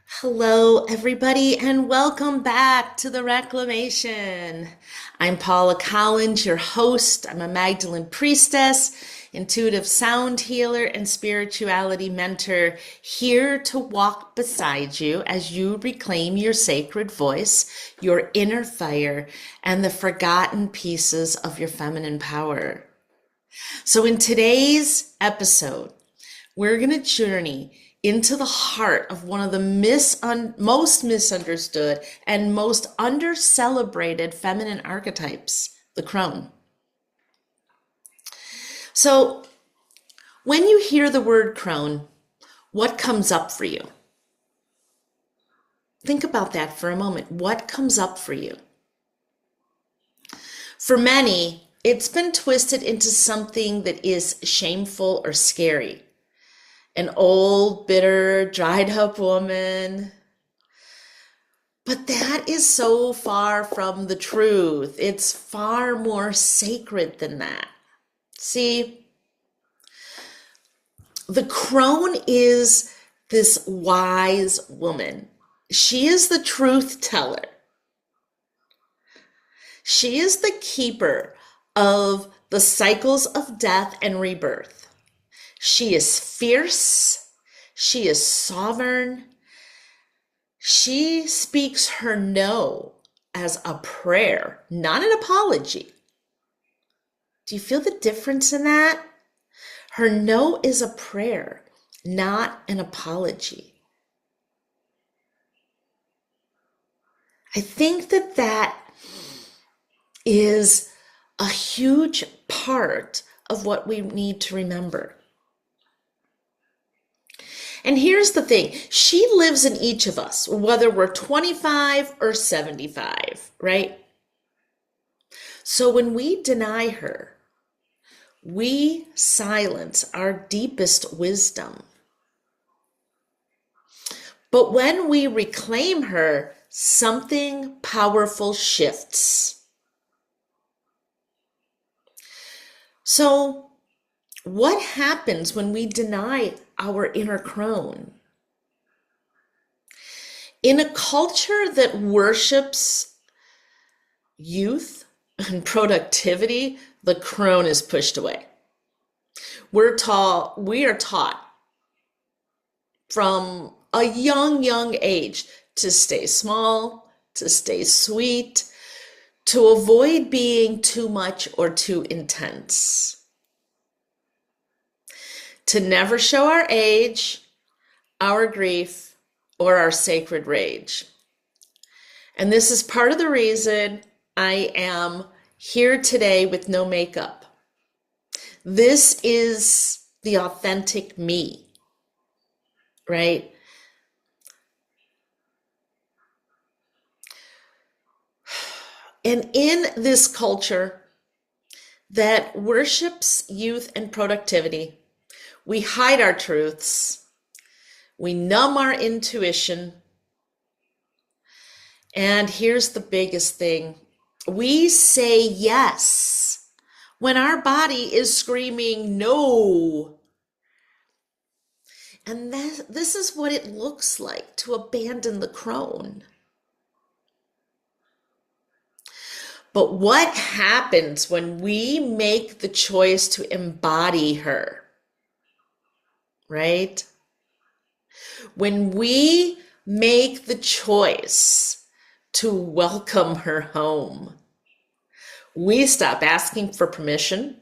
Hello, everybody, and welcome back to the Reclamation. I'm Paula Collins, your host. I'm a Magdalene priestess, intuitive sound healer, and spirituality mentor, here to walk beside you as you reclaim your sacred voice, your inner fire, and the forgotten pieces of your feminine power. So, in today's episode, we're going to journey into the heart of one of the most misunderstood and most under-celebrated feminine archetypes, the crone. So, when you hear the word crone, what comes up for you? Think about that for a moment. What comes up for you? For many, it's been twisted into something that is shameful or scary. An old, bitter, dried up woman. But that is so far from the truth. It's far more sacred than that. See, the crone is this wise woman. She is the truth teller. She is the keeper of the cycles of death and rebirth. She is fierce. She is sovereign. She speaks her no as a prayer, not an apology. Do you feel the difference in that? Her no is a prayer, not an apology. I think that is a huge part of what we need to remember. And here's the thing, she lives in each of us, whether we're 25 or 75, right? So when we deny her, we silence our deepest wisdom. But when we reclaim her, something powerful shifts. So, what happens when we deny our inner crone? In a culture that worships youth and productivity, the crone is pushed away. We are taught from a young age to stay small, to stay sweet, to avoid being too much or too intense. To never show our age, our grief, or our sacred rage. And this is part of the reason I am here today with no makeup. This is the authentic me, right? And in this culture that worships youth and productivity, we hide our truths, we numb our intuition, and here's the biggest thing. We say yes when our body is screaming no. And this is what it looks like to abandon the crone. But what happens when we make the choice to embody her? Right? When we make the choice to welcome her home, we stop asking for permission.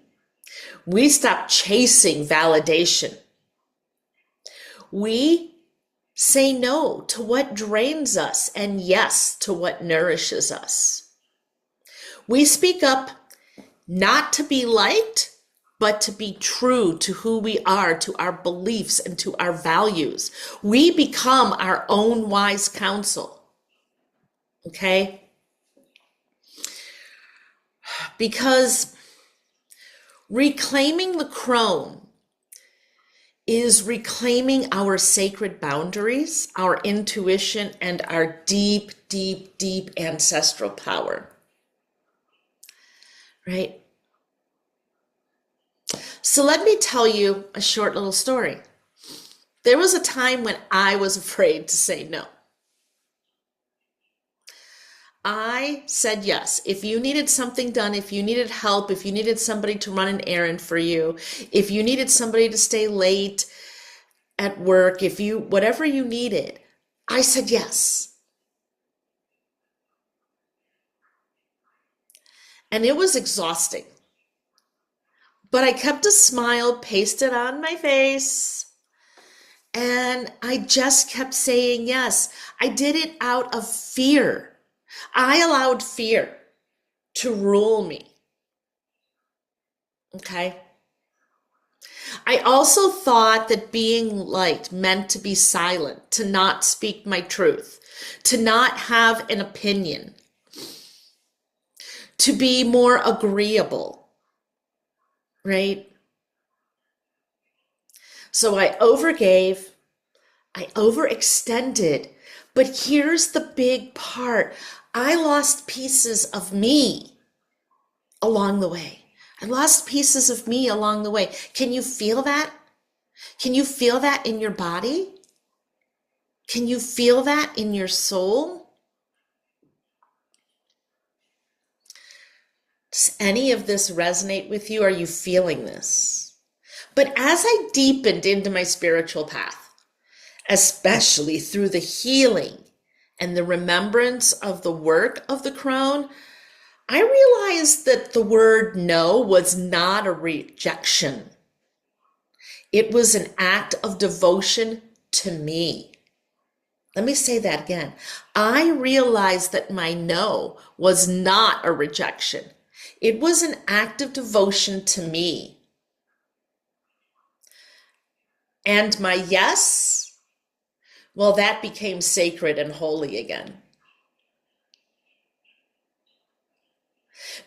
We stop chasing validation. We say no to what drains us and yes to what nourishes us. We speak up not to be liked, but to be true to who we are, to our beliefs, and to our values. We become our own wise counsel. Okay? Because reclaiming the crone is reclaiming our sacred boundaries, our intuition, and our deep ancestral power. Right? So let me tell you a short little story. There was a time when I was afraid to say no. I said yes. If you needed something done, if you needed help, if you needed somebody to run an errand for you, if you needed somebody to stay late at work, whatever you needed, I said yes. And it was exhausting. But I kept a smile pasted on my face. And I just kept saying yes. I did it out of fear. I allowed fear to rule me. Okay. I also thought that being liked meant to be silent, to not speak my truth, to not have an opinion, to be more agreeable, right? So I overgave, I overextended, but here's the big part. I lost pieces of me along the way. I lost pieces of me along the way. Can you feel that? Can you feel that in your body? Can you feel that in your soul? Does any of this resonate with you? Are you feeling this? But as I deepened into my spiritual path, especially through the healing and the remembrance of the work of the Crone, I realized that the word no was not a rejection. It was an act of devotion to me. Let me say that again. I realized that my no was not a rejection. It was an act of devotion to me. And my yes, well, that became sacred and holy again.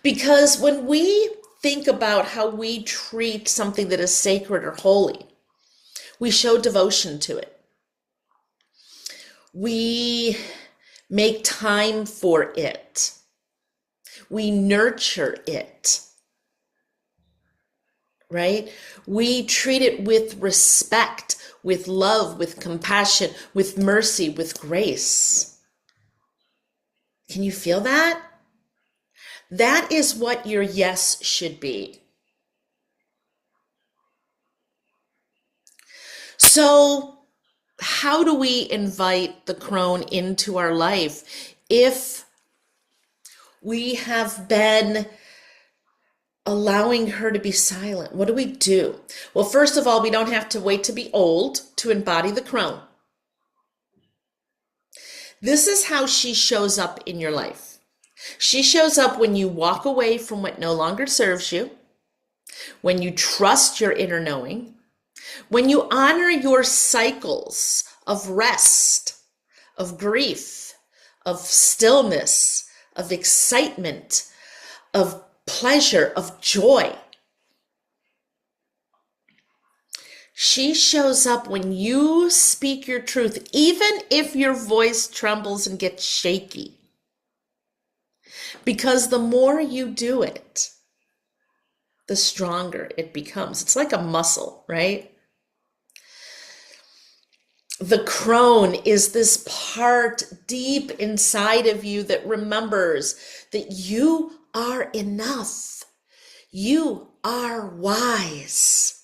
Because when we think about how we treat something that is sacred or holy, we show devotion to it. We make time for it. We nurture it, right? We treat it with respect, with love, with compassion, with mercy, with grace. Can you feel that? That is what your yes should be. So, how do we invite the Crone into our life if we have been allowing her to be silent? What do we do? Well, first of all, we don't have to wait to be old to embody the Crone. This is how she shows up in your life. She shows up when you walk away from what no longer serves you, when you trust your inner knowing, when you honor your cycles of rest, of grief, of stillness, of excitement, of pleasure, of joy. She shows up when you speak your truth, even if your voice trembles and gets shaky. Because the more you do it, the stronger it becomes. It's like a muscle, right? The Crone is this part deep inside of you that remembers that you are enough. You are wise.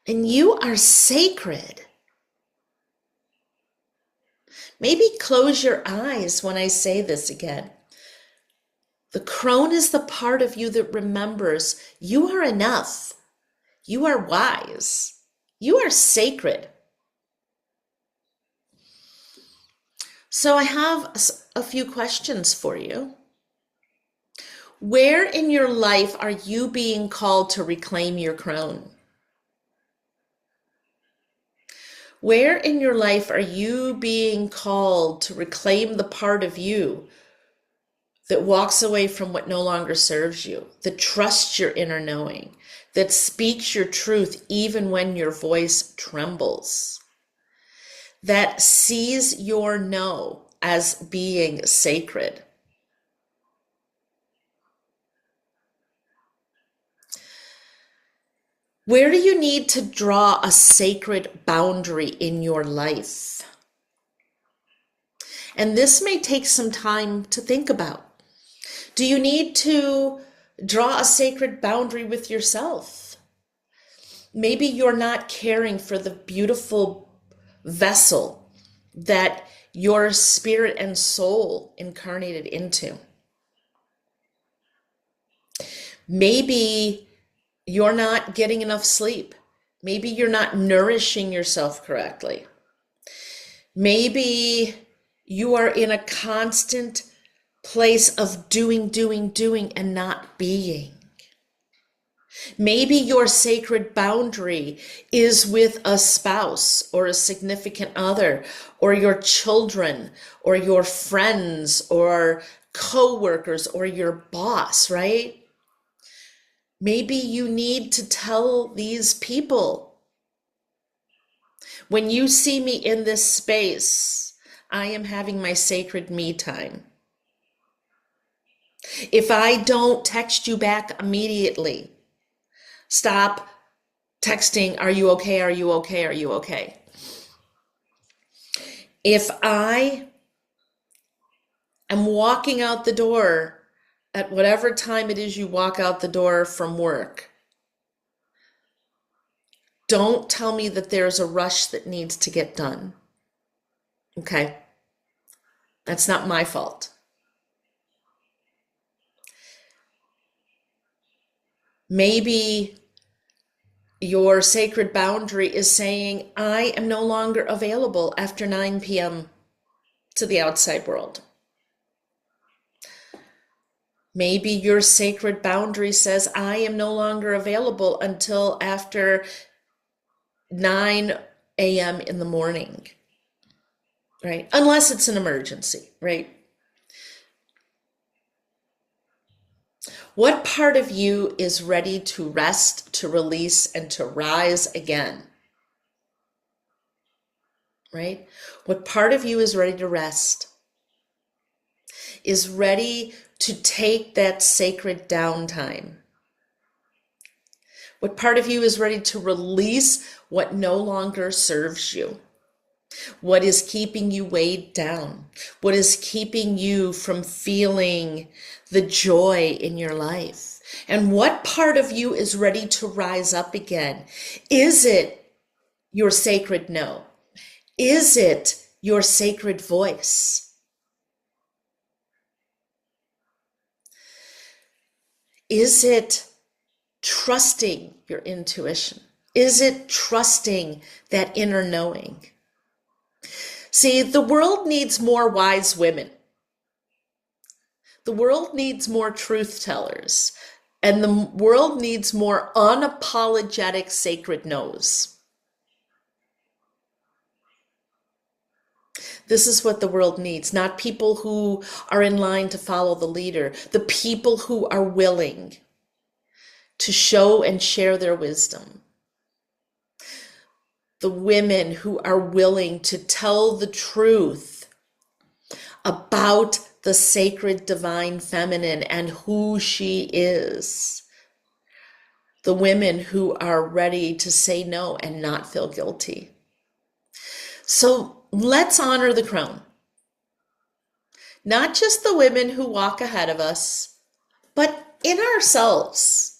And you are sacred. Maybe close your eyes when I say this again. The Crone is the part of you that remembers you are enough. You are wise. You are sacred. So I have a few questions for you. Where in your life are you being called to reclaim your Crone? Where in your life are you being called to reclaim the part of you that walks away from what no longer serves you, that trusts your inner knowing, that speaks your truth even when your voice trembles, that sees your no as being sacred? Where do you need to draw a sacred boundary in your life? And this may take some time to think about. Do you need to draw a sacred boundary with yourself? Maybe you're not caring for the beautiful vessel that your spirit and soul incarnated into. Maybe you're not getting enough sleep. Maybe you're not nourishing yourself correctly. Maybe you are in a constant place of doing, and not being. Maybe your sacred boundary is with a spouse or a significant other or your children or your friends or co-workers or your boss, right? Maybe you need to tell these people, when you see me in this space, I am having my sacred me time. If I don't text you back immediately, stop texting, are you okay? Are you okay? Are you okay? If I am walking out the door at whatever time it is you walk out the door from work, don't tell me that there's a rush that needs to get done. Okay? That's not my fault. Maybe your sacred boundary is saying, I am no longer available after 9 p.m. to the outside world. Maybe your sacred boundary says, I am no longer available until after 9 a.m. in the morning, right? Unless it's an emergency, right? What part of you is ready to rest, to release, and to rise again? Right? What part of you is ready to rest? Is ready to take that sacred downtime? What part of you is ready to release what no longer serves you? What is keeping you weighed down? What is keeping you from feeling the joy in your life? And what part of you is ready to rise up again? Is it your sacred no? Is it your sacred voice? Is it trusting your intuition? Is it trusting that inner knowing? See, the world needs more wise women. The world needs more truth tellers. And the world needs more unapologetic sacred no's. This is what the world needs, not people who are in line to follow the leader, the people who are willing to show and share their wisdom. The women who are willing to tell the truth about the sacred divine feminine and who she is. The women who are ready to say no and not feel guilty. So let's honor the crone. Not just the women who walk ahead of us, but in ourselves.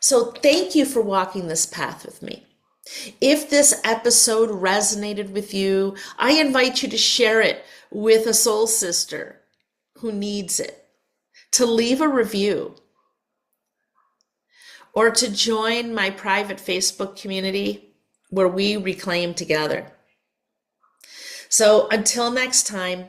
So thank you for walking this path with me. If this episode resonated with you, I invite you to share it with a soul sister who needs it, to leave a review, or to join my private Facebook community where we reclaim together. So until next time,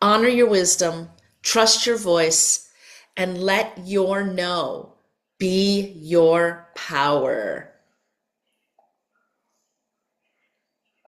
honor your wisdom, trust your voice, and let your no be your power.